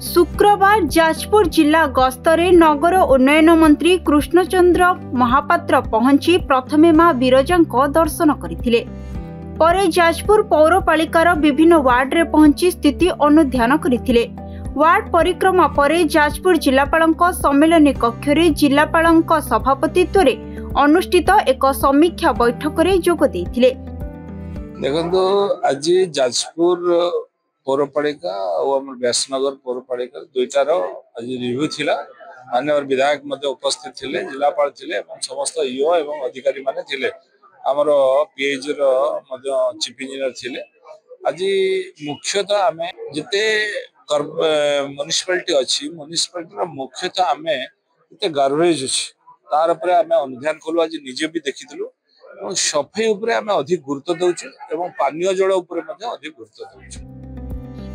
शुक्रवार जाजपुर जिला गस्तरे नगर उन्नयन मंत्री कृष्णचंद्र महापात्र पहुंची प्रथमे मां विरजा दर्शन करथिले। परे जाजपुर पौरपालिकार विभिन्न वार्ड रे पहुंची स्थिति अनुध्यान करथिले। वार्ड परिक्रमा परे जाजपुर जिलापालक सम्मेलन कक्ष रे जिलापालक सभापतित्व रे अनुष्ठित एक समीक्षा बैठक रे जोग देथिले। देखंतु आज जाजपुर पौरपालिका और व्यासनगर पौरपालिका दुईटार आज रिव्यू थिला। माननीय विधायक मध्य उपस्थित थिले, जिलापाल थिले, समस्त ईओ एवं अधिकारी माने थिले। आमर पीएच रो मध्य चीफ इंजीनियर थिले। आज मुख्यतः आमे जते म्युनिसिपालिटी अछि, म्युनिसिपालिटी रो मुख्यतः आमे जते गार्बेज अछि तार ऊपर आमे अनुध्यान कलु। आज निजे भी देखिथिलु और सफाई ऊपर आमे अधिक गुरुत्व दउछु एवं पानीय जल ऊपर मध्ये अधिक गुरुत्व दउछु।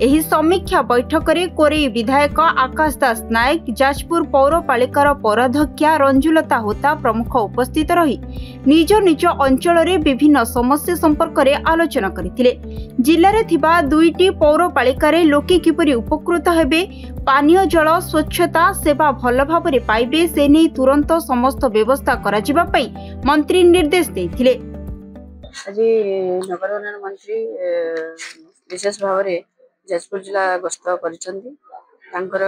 एही समीक्षा बैठक रे कोरेई विधायक आकाश दास नायक, जाजपुर पौरपालिकार पौराध्यक्षा रंजुलता होता प्रमुख उपस्थित रही निज निज अंचल रे विभिन्न समस्या संपर्क रे आलोचना करथिले। जिल्ला रे थिबा दुईटी पौरपालिका रे लोके किपरि उपकृत हेबे, पानीय जल स्वच्छता सेवा भल भाबरे पाइबे, से नै तुरंत समस्त व्यवस्था करा जिबा पई मंत्री निर्देश देथिले। आज नगर उन्नयन मंत्री विशेष भाव में जाजपुर जिला गस्त करिसेंती। तांकर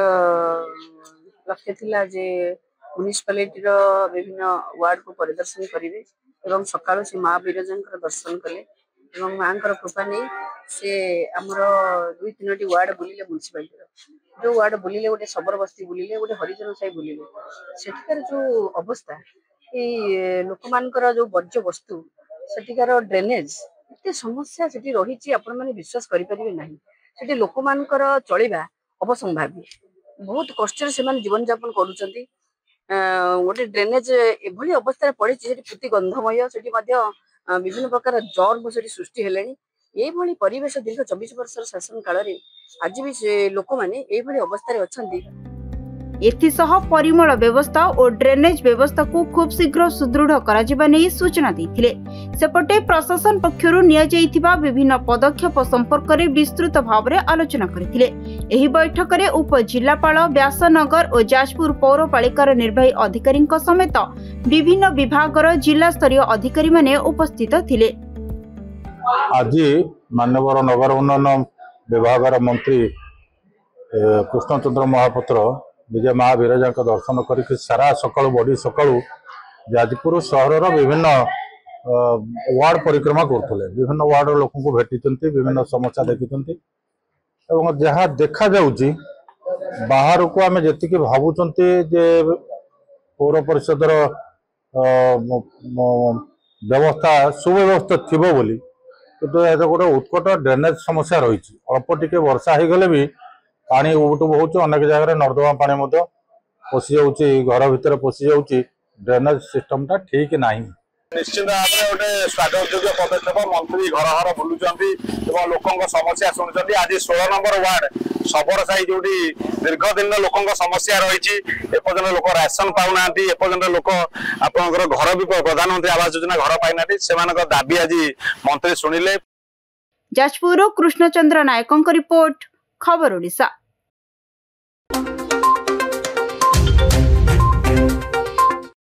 लक्ष्य थिला जे म्युनिसिपालिटी रो विभिन्न वार्ड को परिदर्शन करिवे एवं सकाळ से मां विरजांकर दर्शन कले एवं मांकर कृपा नै से हमर दुई तीनोटी वार्ड बुलिले। म्युनिसिपालिटी जो वार्ड बुलिले, गोटे सबर बस्ती बुलिले, गोटे हरिजन साई बुलिले। सेठिकार जो अवस्था ए लोकमानकर जो वर्ज्य वस्तु सेठिकार ड्रेनेज एते समस्या सेठी रहिछि, आपण माने विश्वास करि परिबे नाही। सेठी लोकमानकर चलिबा अवसंभावी, बहुत कष्ट से माने जीवन यापन करूछंती। गोटे ड्रेनेज एभली अवस्था पड़िछि, सेठी पुति गंधमय, सेठी मध्य विभिन्न प्रकार जर्म सेठी सृष्टि हेलेनी। एभली परिवेश दीर्घ 24 वर्षर शासन काल रे आज भी से लोक माने एभली अवस्था रे अछंती। एथिसह परिमल व्यवस्था और ड्रेनेज व्यवस्था को खूब शीघ्र सुदृढ़ करा जिबा नै सूचना दैथिले। सेपटे प्रशासन पक्षरु निया जाइथिबा विभिन्न पदक्षेप संपर्क रे विस्तृत भाव रे आलोचना करथिले। एही बैठक रे उप जिलापाल, व्यासनगर और जाजपुर पौरपालिकार निर्वाही अधिकारी समेत विभिन्न विभागर जिला स्तरीय अधिकारी माने उपस्थित थिले। आज माननीय नगर उन्नयन विभागर मंत्री कृष्णचंद्र महापात्र विजय माँ विरजा दर्शन करके सारा सकाळु बड़ी सकाळु जाजपुर सहर विभिन्न वार्ड परिक्रमा करते, विभिन्न वार्ड लोक को भेटी, विभिन्न समस्या देखी और जहाँ देखा जाउची बाहर को आम जी भावुं जे पौर परिषदर व्यवस्था सुव्यवस्था थिबो बोली, किंतु गोटे उत्कट ड्रेनेज समस्या रही। अल्प टिके वर्षा हो गले भी पानी उबटू बहुत, अनेक जगह नर्दमा पानी पशि जाऊँगी, घर भितर पशि जाऊँगी। ड्रेनेज सिस्टम टा ठीक नहीं। निश्चित भाव में गोटे स्वागत योग्य पदक्षेप। मंत्री घर घर बुलूं लोक समस्या शुणुं। आज 16 नंबर वार्ड सबर साई जो दीर्घ दिन लोक समस्या रही, एपर्यंत लोक राशन पाऊना, एपर्यंत लोक आपंकर घर भी प्रधानमंत्री आवास योजना घर पाई से दाबी आज मंत्री शुणिले। जाजपुर कृष्णचंद्र नायकों रिपोर्ट, खबर ओडिशा।